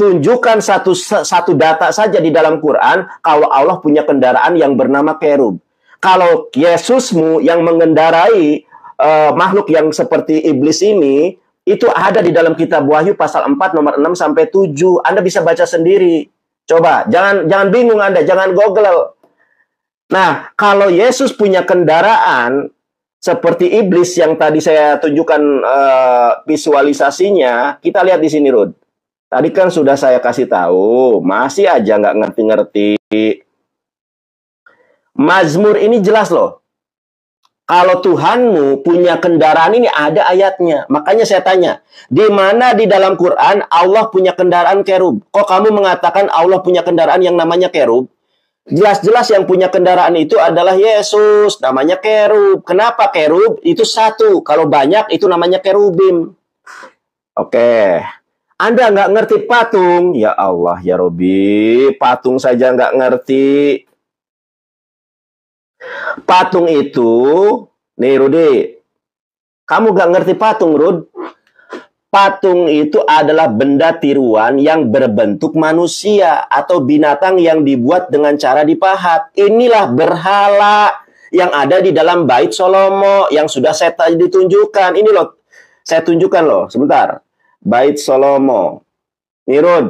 tunjukkan satu data saja di dalam Quran kalau Allah punya kendaraan yang bernama kerub. Kalau Yesusmu yang mengendarai makhluk yang seperti iblis ini, itu ada di dalam kitab Wahyu pasal 4 nomor 6 sampai 7. Anda bisa baca sendiri. Coba, jangan bingung Anda, jangan google. Nah, kalau Yesus punya kendaraan seperti iblis yang tadi saya tunjukkan visualisasinya, kita lihat di sini, Rud. Tadi kan sudah saya kasih tahu, masih aja nggak ngerti-ngerti. Mazmur ini jelas loh. Kalau Tuhanmu punya kendaraan ini ada ayatnya. Makanya saya tanya, di mana di dalam Quran Allah punya kendaraan kerub? Kok kamu mengatakan Allah punya kendaraan yang namanya kerub? Jelas-jelas yang punya kendaraan itu adalah Yesus, namanya kerub. Kenapa kerub? Itu satu. Kalau banyak itu namanya kerubim. Oke. Anda nggak ngerti patung? Ya Allah, ya Robi, patung saja nggak ngerti. Patung itu, nih Rudi, kamu nggak ngerti patung, Rud. Patung itu adalah benda tiruan yang berbentuk manusia atau binatang yang dibuat dengan cara dipahat. Inilah berhala yang ada di dalam Bait Salomo yang sudah saya ditunjukkan. Ini loh, saya tunjukkan loh, sebentar. Bait Salomo. Nih Rud.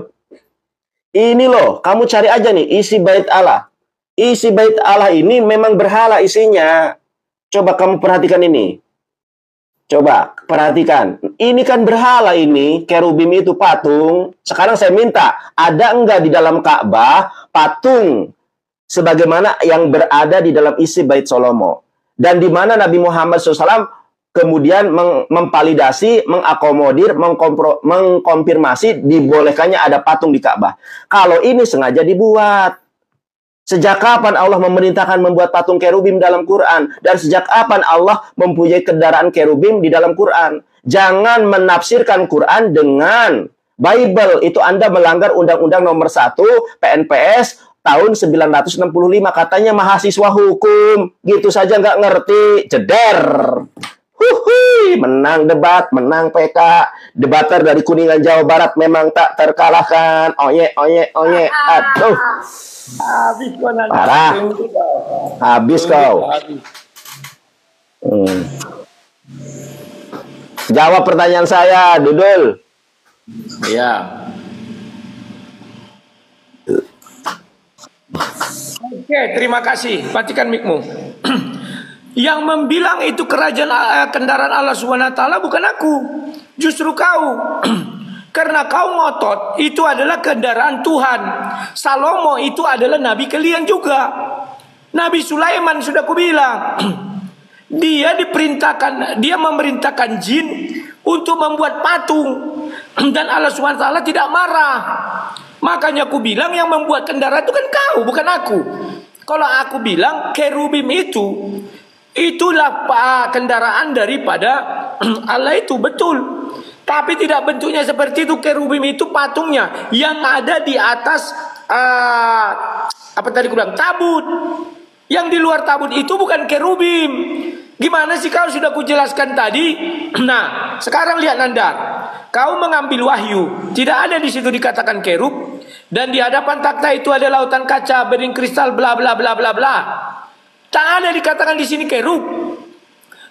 Ini loh, kamu cari aja nih isi Bait Allah. Isi Bait Allah ini memang berhala isinya. Coba kamu perhatikan ini. Coba perhatikan. Ini kan berhala ini, kerubim itu patung. Sekarang saya minta, ada enggak di dalam Ka'bah patung sebagaimana yang berada di dalam isi Bait Salomo? Dan di mana Nabi Muhammad SAW kemudian memvalidasi, mengakomodir, mengkonfirmasi dibolehkannya ada patung di Ka'bah. Kalau ini sengaja dibuat. Sejak kapan Allah memerintahkan membuat patung kerubim dalam Quran? Dan sejak kapan Allah mempunyai kendaraan kerubim di dalam Quran? Jangan menafsirkan Quran dengan Bible. Itu Anda melanggar Undang-Undang nomor 1 PNPS tahun 1965. Katanya mahasiswa hukum. Gitu saja nggak ngerti. Jeder. Menang debat, menang PK. Debater dari Kuningan Jawa Barat memang tak terkalahkan. Oye. Aduh. Habis kau nanti. Parah. Habis kau. Jawab pertanyaan saya, Dudul. Ya. Oke, terima kasih. Matikan mic-mu. Yang membilang itu kerajaan kendaraan Allah SWT bukan aku, justru kau. Karena kau ngotot itu adalah kendaraan Tuhan. Salomo itu adalah nabi kalian juga. Nabi Sulaiman sudah kubilang, dia memerintahkan jin untuk membuat patung, dan Allah SWT tidak marah. Makanya aku bilang yang membuat kendaraan itu kan kau, bukan aku. Kalau aku bilang kerubim itulah kendaraan daripada Allah itu, betul. Tapi tidak bentuknya seperti itu. Kerubim itu patungnya yang ada di atas apa tadi aku bilang, tabut. Yang di luar tabut itu bukan kerubim. Gimana sih kau, sudah kujelaskan tadi. Nah, sekarang lihat Nandar. Kau mengambil wahyu, tidak ada di situ dikatakan kerub. Dan di hadapan takhta itu ada lautan kaca, bening kristal, bla bla bla bla bla. Tak ada dikatakan di sini kerub.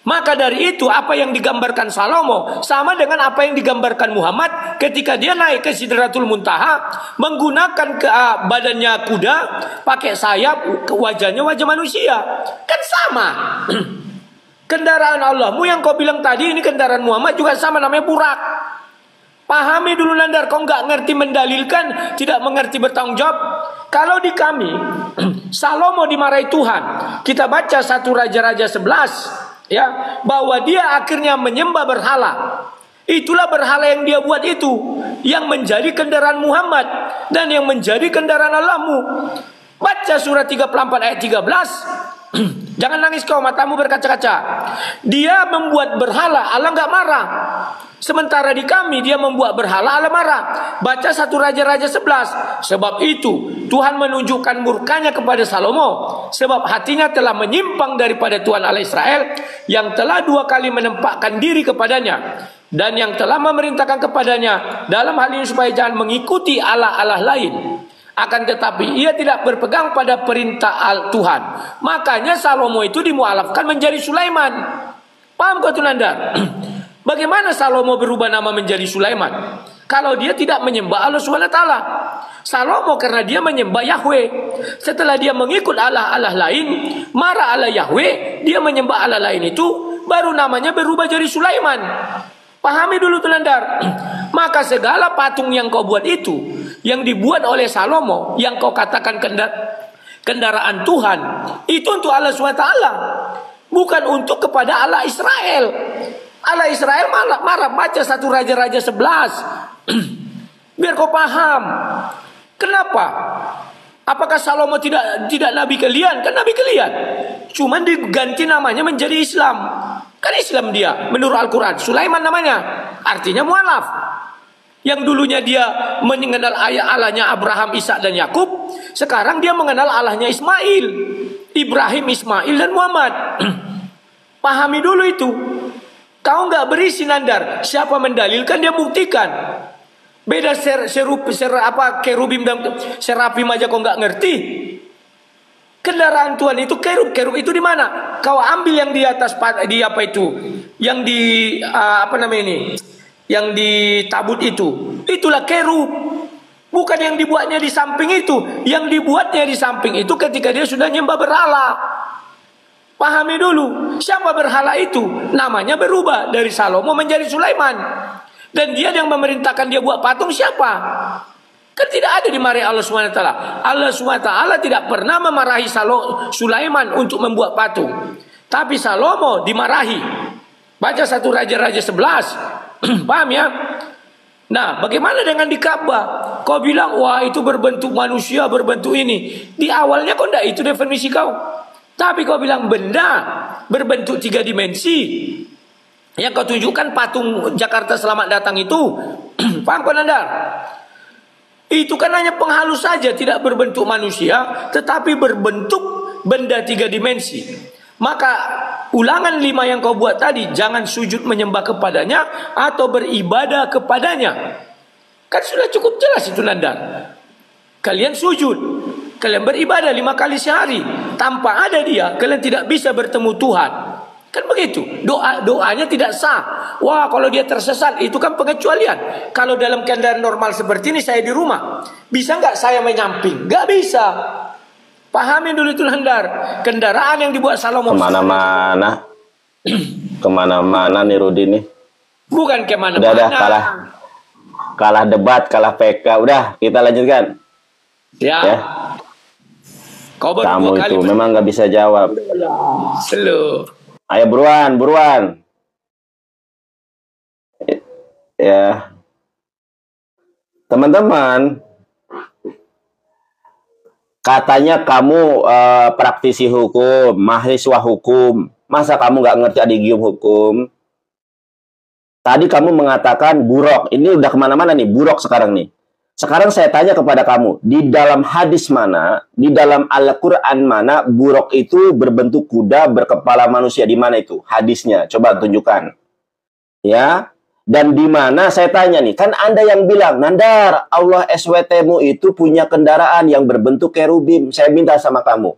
Maka dari itu apa yang digambarkan Salomo sama dengan apa yang digambarkan Muhammad ketika dia naik ke Sidratul Muntaha menggunakan badannya kuda, pakai sayap, wajahnya wajah manusia. Kan sama. Kendaraan Allahmu yang kau bilang tadi ini kendaraan Muhammad juga sama, namanya burak. Pahami dulu Nandar, kau nggak ngerti mendalilkan, tidak mengerti bertanggung jawab. Kalau di kami Salomo dimarahi Tuhan, kita baca 1 Raja-Raja 11, ya, bahwa dia akhirnya menyembah berhala. Itulah berhala yang dia buat itu, yang menjadi kendaraan Muhammad dan yang menjadi kendaraan Allahmu. Baca surat 34 ayat 13. Jangan nangis kau, matamu berkaca-kaca. Dia membuat berhala, Allah nggak marah. Sementara di kami dia membuat berhala, Allah marah. Baca 1 Raja-Raja 11. Sebab itu Tuhan menunjukkan murkanya kepada Salomo, sebab hatinya telah menyimpang daripada Tuhan Allah Israel, yang telah 2 kali menempatkan diri kepadanya. dan yang telah memerintahkan kepadanya dalam hal ini supaya jangan mengikuti Allah-Allah lain. Akan tetapi ia tidak berpegang pada perintah Tuhan. Makanya Salomo itu dimualafkan menjadi Sulaiman. Paham kau Nandar? Bagaimana Salomo berubah nama menjadi Sulaiman? Kalau dia tidak menyembah Allah SWT. Salomo karena dia menyembah Yahweh. Setelah dia mengikut Allah-Allah lain, marah Allah Yahweh, dia menyembah Allah lain itu, baru namanya berubah jadi Sulaiman. Pahami dulu Nandar. Maka segala patung yang kau buat itu, yang dibuat oleh Salomo, yang kau katakan kendaraan Tuhan, itu untuk Allah SWT, bukan untuk kepada Allah Israel. Allah Israel marah baca 1 Raja-Raja 11. Biar kau paham. Kenapa? Apakah Salomo tidak nabi kalian? Kan nabi kalian. Cuman diganti namanya menjadi Islam. Kan Islam dia menurut Al-Quran. Sulaiman namanya. Artinya mualaf. Yang dulunya dia mengenal Allahnya Abraham, Ishak dan Yakub, sekarang dia mengenal Allahnya Ismail, Ibrahim, Ismail dan Muhammad. Pahami dulu itu. Kau nggak berisi Nandar. Siapa mendalilkan dia buktikan. Beda kerubim dan serapim aja kau nggak ngerti. Kendaraan Tuhan itu kerub itu di mana? Kau ambil yang di atas di apa itu? Yang di apa namanya ini? Yang di tabut itu. Itulah kerub. Bukan yang dibuatnya di samping itu. Yang dibuatnya di samping itu ketika dia sudah nyembah berhala. Pahami dulu, siapa berhala itu? Namanya berubah dari Salomo menjadi Sulaiman. Dan dia yang memerintahkan dia buat patung siapa? Kan tidak ada dimarahi Allah SWT. Allah SWT tidak pernah memarahi Sulaiman untuk membuat patung. Tapi Salomo dimarahi. Baca 1 Raja-Raja 11. Paham ya? Nah, bagaimana dengan di Ka'bah? Kau bilang, wah itu berbentuk manusia, berbentuk ini. Di awalnya kau tidak itu definisi kau. Tapi kau bilang benda berbentuk 3 dimensi. Yang kau tunjukkan patung Jakarta Selamat Datang itu. Paham kau Nandar? Itu kan hanya penghalus saja, tidak berbentuk manusia, tetapi berbentuk benda 3 dimensi. Maka ulangan 5 yang kau buat tadi, jangan sujud menyembah kepadanya atau beribadah kepadanya. Kan sudah cukup jelas itu Nandar. Kalian sujud, kalian beribadah 5 kali sehari. Tanpa ada dia, kalian tidak bisa bertemu Tuhan. Kan begitu. Doanya tidak sah. Wah, kalau dia tersesat, itu kan pengecualian. Kalau dalam keadaan normal seperti ini, saya di rumah, bisa nggak saya menyamping? Nggak bisa. Pahami dulu itu Nandar. Kendaraan yang dibuat Salomo kemana-mana. Kemana-mana nih Rudi nih. Bukan kemana-mana. Udah kalah debat, kalah PK. Udah, kita lanjutkan. Ya. Kamu itu memang nggak bisa jawab. Slow. Ayo buruan. Ya. Teman-teman, katanya kamu praktisi hukum, mahasiswa hukum. Masa kamu nggak ngerti adigium hukum? Tadi kamu mengatakan buruk. Ini udah kemana-mana nih, buruk sekarang nih. Sekarang saya tanya kepada kamu, di dalam hadis mana, di dalam Al-Quran mana, buruk itu berbentuk kuda, berkepala manusia, di mana itu? Hadisnya, coba tunjukkan. Ya, dan di mana, saya tanya nih, kan Anda yang bilang, Nandar, Allah SWT-mu itu punya kendaraan yang berbentuk kerubim. Saya minta sama kamu,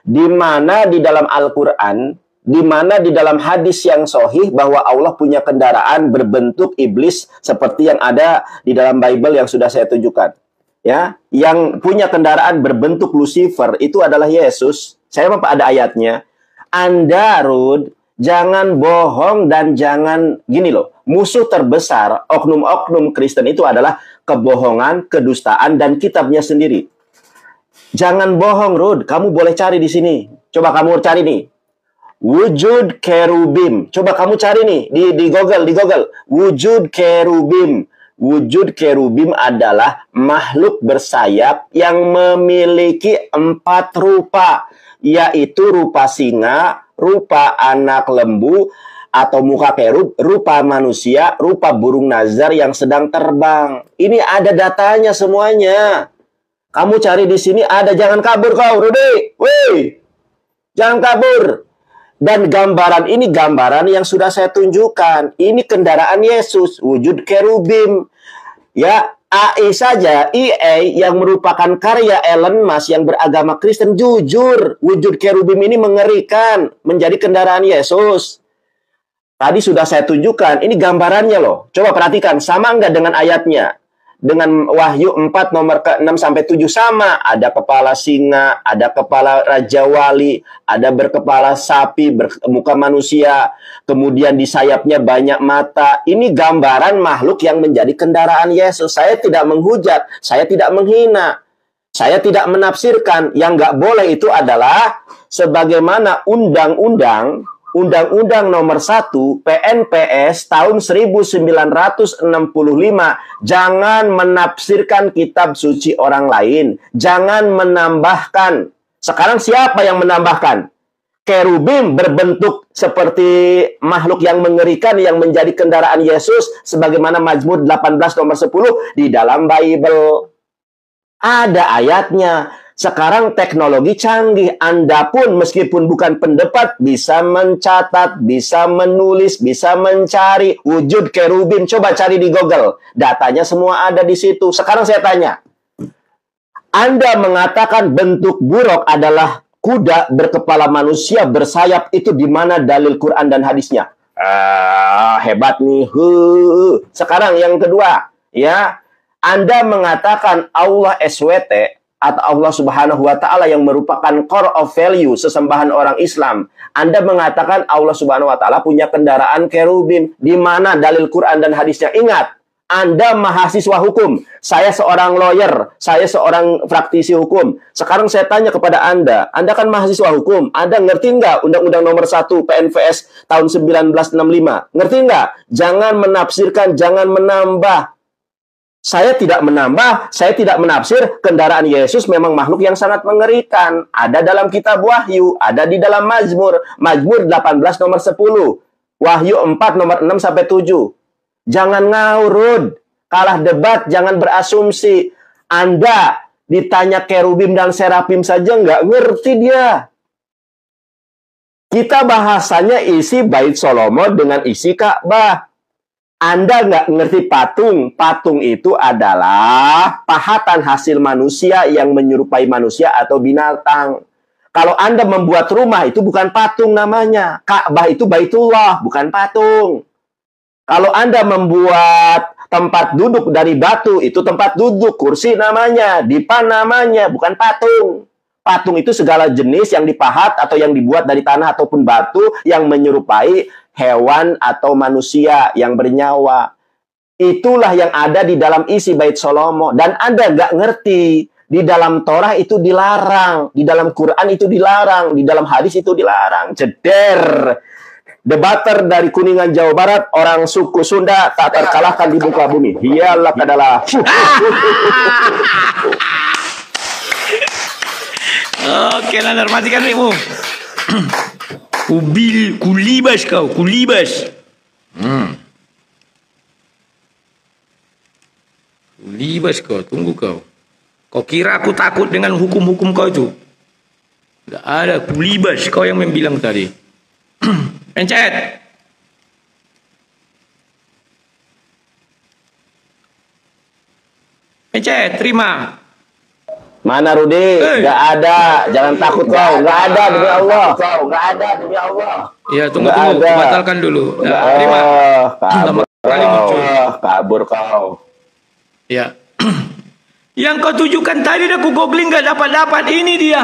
di mana di dalam Al-Quran, di mana di dalam hadis yang sahih bahwa Allah punya kendaraan berbentuk iblis seperti yang ada di dalam Bible yang sudah saya tunjukkan. Ya, yang punya kendaraan berbentuk Lucifer itu adalah Yesus. Saya ada ayatnya. Anda, Rud, jangan bohong dan jangan gini loh. Musuh terbesar oknum-oknum Kristen itu adalah kebohongan, kedustaan dan kitabnya sendiri. Jangan bohong, Rud. Kamu boleh cari di sini. Coba kamu cari nih. Wujud kerubim. Coba kamu cari nih di Google. Wujud kerubim. Wujud kerubim adalah makhluk bersayap yang memiliki 4 rupa, yaitu rupa singa, rupa anak lembu atau muka kerub, rupa manusia, rupa burung nazar yang sedang terbang. Ini ada datanya semuanya. Kamu cari di sini ada. Jangan kabur kau, Rudy. Wih, jangan kabur. Dan gambaran ini gambaran yang sudah saya tunjukkan. Ini kendaraan Yesus, wujud kerubim. Ya, AI saja, EA yang merupakan karya Elon Musk yang beragama Kristen, jujur, wujud kerubim ini mengerikan, menjadi kendaraan Yesus. Tadi sudah saya tunjukkan, ini gambarannya loh. Coba perhatikan, sama enggak dengan ayatnya? Dengan Wahyu 4 nomor ke-6 sampai 7 sama. Ada kepala singa, ada kepala raja wali, ada berkepala sapi, bermuka manusia, kemudian di sayapnya banyak mata. Ini gambaran makhluk yang menjadi kendaraan Yesus. Saya tidak menghujat, saya tidak menghina, saya tidak menafsirkan. Yang nggak boleh itu adalah sebagaimana Undang-Undang nomor 1 PNPS tahun 1965. Jangan menafsirkan kitab suci orang lain. Jangan menambahkan. Sekarang siapa yang menambahkan? Kerubim berbentuk seperti makhluk yang mengerikan yang menjadi kendaraan Yesus. Sebagaimana Mazmur 18 nomor 10 di dalam Bible. Ada ayatnya. Sekarang teknologi canggih, Anda pun meskipun bukan pendapat bisa mencatat, bisa menulis, bisa mencari wujud kerubim. Coba cari di Google, datanya semua ada di situ. Sekarang saya tanya, Anda mengatakan bentuk buruk adalah kuda berkepala manusia bersayap, itu di mana dalil Quran dan hadisnya? Hebat nih. Sekarang yang kedua, ya, Anda mengatakan Allah SWT atau Allah Subhanahu wa Ta'ala yang merupakan core of value sesembahan orang Islam. Anda mengatakan Allah Subhanahu wa Ta'ala punya kendaraan kerubim. Di mana dalil Quran dan hadisnya? Ingat, Anda mahasiswa hukum. Saya seorang lawyer. Saya seorang praktisi hukum. Sekarang saya tanya kepada Anda kan mahasiswa hukum. Anda ngerti nggak Undang-Undang nomor 1 PNPS tahun 1965? Ngerti nggak? Jangan menafsirkan, jangan menambah. Saya tidak menambah, saya tidak menafsir. Kendaraan Yesus memang makhluk yang sangat mengerikan. Ada dalam kitab Wahyu, ada di dalam Mazmur. Mazmur 18 nomor 10. Wahyu 4 nomor 6 sampai 7. Jangan ngawur, kalah debat, jangan berasumsi. Anda ditanya kerubim dan serafim saja nggak ngerti dia. Kita bahasanya isi bait Salomo dengan isi Ka'bah. Anda nggak ngerti patung. Patung itu adalah pahatan hasil manusia yang menyerupai manusia atau binatang. Kalau Anda membuat rumah, itu bukan patung namanya. Ka'bah itu Baitullah, bukan patung. Kalau Anda membuat tempat duduk dari batu, itu tempat duduk. Kursi namanya, dipan namanya, bukan patung. Patung itu segala jenis yang dipahat atau yang dibuat dari tanah ataupun batu yang menyerupai hewan atau manusia yang bernyawa. Itulah yang ada di dalam isi bait Salomo. Dan Anda nggak ngerti. Di dalam Torah itu dilarang. Di dalam Quran itu dilarang. Di dalam hadis itu dilarang. Jeder. Debater dari Kuningan, Jawa Barat. Orang suku Sunda tak terkalahkan di muka bumi. Iyalah adalah. Oke, Landar, matikan mikmu. Kulibas kau, kulibas. Kulibas kau, tunggu kau. Kau kira aku takut dengan hukum-hukum kau itu? Tidak ada, kulibas kau yang membilang tadi. Pencet. Pencet, terima. Mana Rudi? Nggak ada. Jangan takut kau. Nggak ada demi Allah. Nggak ada demi Allah. Ya, tunggu. Batalkan dulu. Nah, terima. Kabur kau. Ya. Yang kau tujukan tadi aku googling nggak dapat. Ini dia.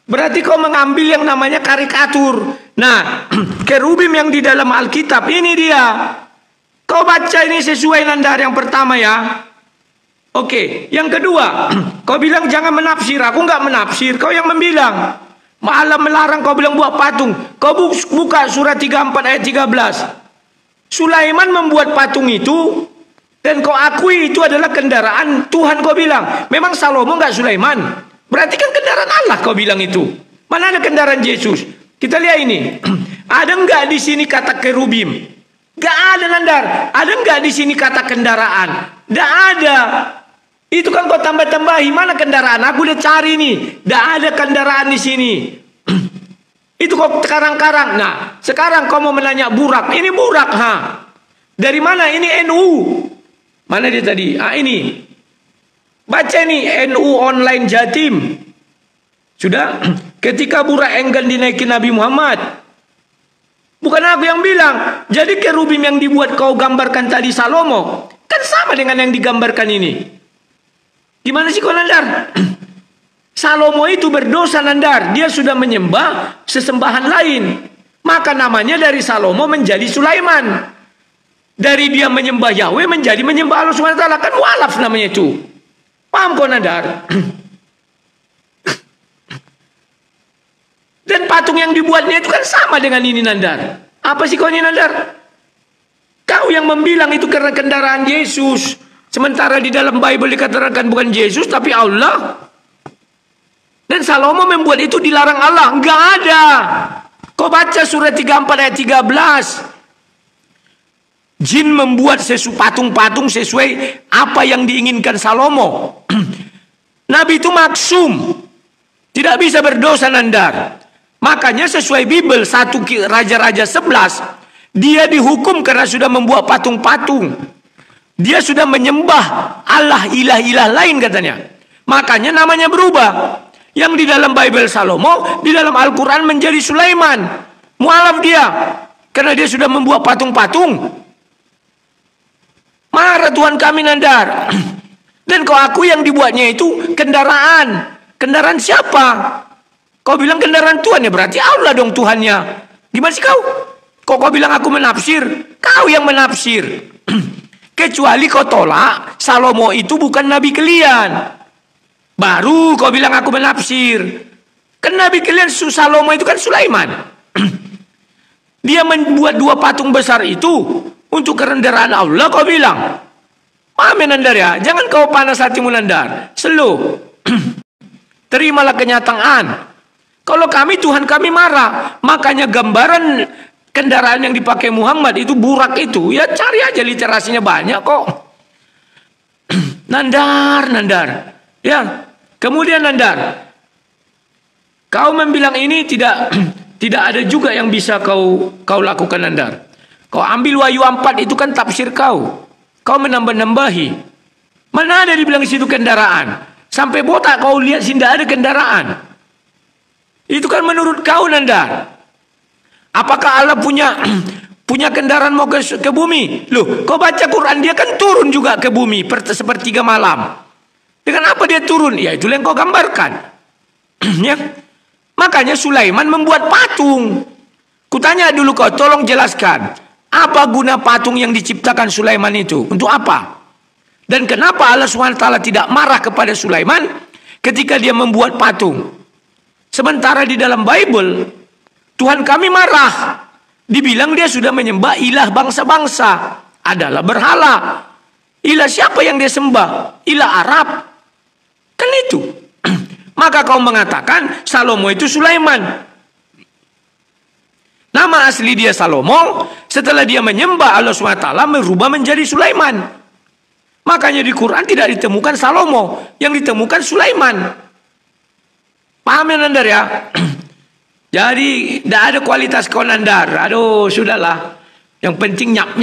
Berarti kau mengambil yang namanya karikatur. Nah, kerubim yang di dalam Alkitab ini dia. Kau baca ini sesuai Landar yang pertama ya. Oke, yang kedua, kau bilang jangan menafsir. Aku nggak menafsir, kau yang membilang. Malah melarang kau bilang buat patung. Kau buka surat 34 ayat 13. Sulaiman membuat patung itu, dan kau akui itu adalah kendaraan Tuhan, kau bilang. Memang Salomo nggak Sulaiman. Berarti kan kendaraan Allah kau bilang itu. Mana ada kendaraan Yesus? Kita lihat ini. Ada nggak di sini kata kerubim? Nggak ada, Landar. Ada nggak di sini kata kendaraan? Nggak ada. Itu kan kau tambah-tambahi. Mana kendaraan? Aku udah cari nih. Tidak ada kendaraan di sini. Itu kok karang-karang. Nah, sekarang kau mau menanya burak. Ini burak, ha? Dari mana? Ini NU. Mana dia tadi? Ah, ini. Baca nih, NU online Jatim. Sudah? Ketika burak enggan dinaikin Nabi Muhammad. Bukan aku yang bilang. Jadi kerubim yang dibuat kau gambarkan tadi Salomo. Kan sama dengan yang digambarkan ini. Gimana sih kau, Nandar? Salomo itu berdosa, Nandar. Dia sudah menyembah sesembahan lain. Maka namanya dari Salomo menjadi Sulaiman. Dari dia menyembah Yahweh menjadi menyembah Allah SWT. Kan walaf namanya itu. Paham kau, Nandar? Dan patung yang dibuatnya itu kan sama dengan ini, Nandar. Apa sih kau ini, Nandar? Kau yang membilang itu karena kendaraan Yesus. Sementara di dalam Bible dikatakan bukan Yesus tapi Allah. Dan Salomo membuat itu dilarang Allah. Enggak ada. Kau baca surat 34 ayat 13. Jin membuat patung-patung sesuai apa yang diinginkan Salomo. Nabi itu maksum. Tidak bisa berdosa, Nandar. Makanya sesuai Bible 1 Raja-Raja 11. Dia dihukum karena sudah membuat patung-patung. Dia sudah menyembah Allah ilah-ilah lain katanya. Makanya namanya berubah. Yang di dalam Bible Salomo, di dalam Al-Quran menjadi Sulaiman. Mualaf dia. Karena dia sudah membuat patung-patung. Marah Tuhan kami, Nandar. Dan kau aku yang dibuatnya itu kendaraan. Kendaraan siapa? Kau bilang kendaraan Tuhan, ya berarti Allah dong Tuhannya. Gimana sih kau? Kau bilang aku menafsir? Kau yang menafsir. Kecuali kau tolak Salomo itu bukan nabi kalian. Baru kau bilang aku menafsir. Kan nabi kalian Salomo itu kan Sulaiman. Dia membuat 2 patung besar itu untuk kerendahan Allah, kau bilang. Paham ya, Nandar ya? Jangan kau panas hatimu, Nandar. Slow. Terimalah kenyataan. Kalau kami, Tuhan kami marah. Makanya gambaran kendaraan yang dipakai Muhammad itu burak itu. Ya cari aja literasinya banyak kok. Nandar. Ya. Kemudian, Nandar, kau membilang ini tidak ada juga yang bisa kau lakukan, Nandar. Kau ambil Wahyu 4 itu kan tafsir kau. Kau menambah-nambahi. Mana ada dibilang situ kendaraan? Sampai botak kau lihat sih tidak ada kendaraan. Itu kan menurut kau, Nandar. Apakah Allah punya kendaraan mau ke bumi? Loh, kau baca Quran dia kan turun juga ke bumi sepertiga malam. Dengan apa dia turun? Ya itulah yang kau gambarkan. Ya. Makanya Sulaiman membuat patung. Kutanya dulu kau, tolong jelaskan. Apa guna patung yang diciptakan Sulaiman itu? Untuk apa? Dan kenapa Allah SWT tidak marah kepada Sulaiman ketika dia membuat patung? Sementara di dalam Bible, Tuhan kami marah. Dibilang dia sudah menyembah ilah bangsa-bangsa. Adalah berhala. Ilah siapa yang dia sembah? Ilah Arab. Kan itu. Maka kau mengatakan Salomo itu Sulaiman. Nama asli dia Salomo. Setelah dia menyembah Allah SWT merubah menjadi Sulaiman. Makanya di Quran tidak ditemukan Salomo. Yang ditemukan Sulaiman. Paham ya, Nandar ya? Jadi tidak ada kualitas kau, Nandar. Aduh sudahlah. Yang penting nyap.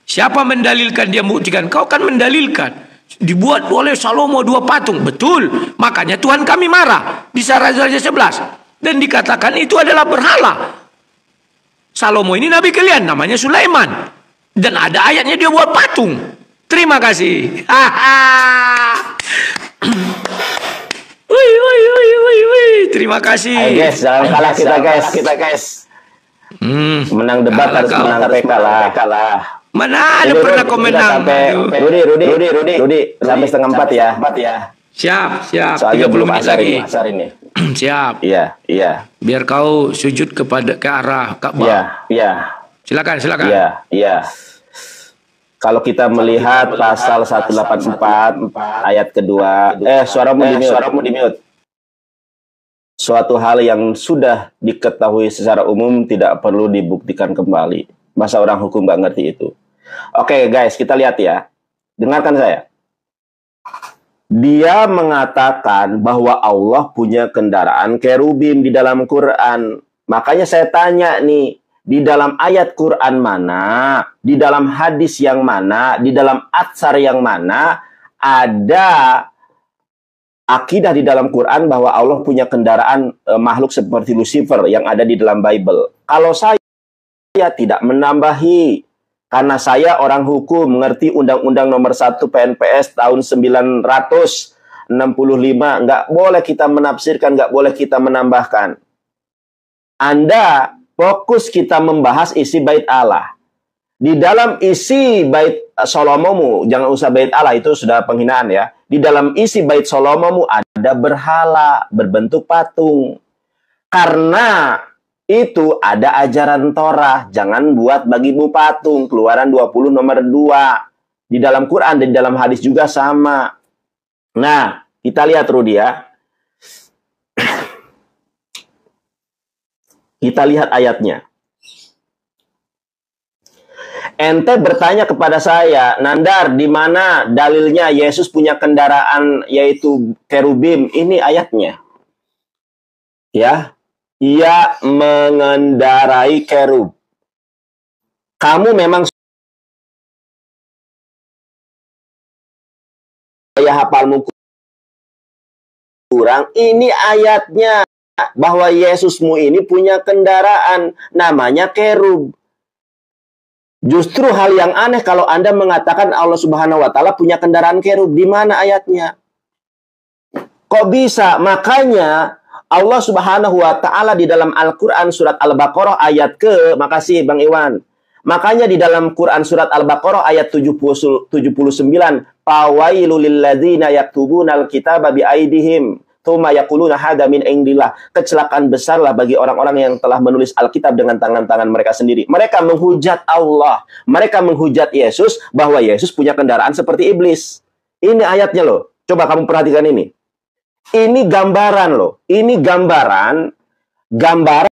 Siapa mendalilkan dia membuktikan? Kau kan mendalilkan. Dibuat oleh Salomo 2 patung. Betul. Makanya Tuhan kami marah. Di Raja-Raja 11. Dan dikatakan itu adalah berhala. Salomo ini nabi kalian. Namanya Sulaiman. Dan ada ayatnya dia buat patung. Terima kasih. Terima kasih. Ayo guys, jangan kalah kita guys. Menang debat harus menang PK lah. Mana ada pernah kau menang? Rudi sampai setengah 4 ya. Siap. Soalnya 30 menit lagi. Ini. Siap. Iya. Biar kau sujud ke arah Ka'bah. Iya. Silakan. Iya. Kalau kita melihat pasal 184 ayat kedua, suaramu di mute. Suatu hal yang sudah diketahui secara umum tidak perlu dibuktikan kembali. Masa orang hukum nggak ngerti itu? Oke guys, kita lihat ya. Dengarkan saya. Dia mengatakan bahwa Allah punya kendaraan kerubim di dalam Quran. Makanya saya tanya nih, di dalam ayat Quran mana, di dalam hadis yang mana, di dalam atsar yang mana ada akidah di dalam Quran bahwa Allah punya kendaraan makhluk seperti Lucifer yang ada di dalam Bible. Kalau saya tidak menambahi, karena saya orang hukum, mengerti Undang-Undang Nomor 1 PNPS tahun 1965. Nggak boleh kita menafsirkan, nggak boleh kita menambahkan. Anda fokus kita membahas isi bait Allah. Di dalam isi bait Solomomu, jangan usah bait Allah, itu sudah penghinaan ya. Di dalam isi bait Solomomu ada berhala, berbentuk patung. Karena itu ada ajaran Torah, jangan buat bagimu patung. Keluaran 20 nomor 2. Di dalam Quran dan di dalam hadis juga sama. Nah, kita lihat Rudi ya. Kita lihat ayatnya. Ente bertanya kepada saya, Nandar, di mana dalilnya Yesus punya kendaraan yaitu kerubim? Ini ayatnya. Ya. Ia mengendarai kerub. Kamu memang saya hafalmu kurang. Ini ayatnya bahwa Yesusmu ini punya kendaraan namanya kerub. Justru hal yang aneh kalau Anda mengatakan Allah Subhanahu wa taala punya kendaraan kerub. Di mana ayatnya? Kok bisa? Makanya Allah Subhanahu wa taala di dalam Al-Qur'an surat Al-Baqarah ayat makasih Bang Iwan. Makanya di dalam Quran surat Al-Baqarah ayat 79, fawailul lilladzina yaktubunal kitaba biaidihim tsumma yaquluna hada min indillah. Kecelakaan besarlah bagi orang-orang yang telah menulis Alkitab dengan tangan-tangan mereka sendiri. Mereka menghujat Allah, mereka menghujat Yesus bahwa Yesus punya kendaraan seperti iblis. Ini ayatnya loh. Coba kamu perhatikan ini. Ini gambaran loh. Ini gambaran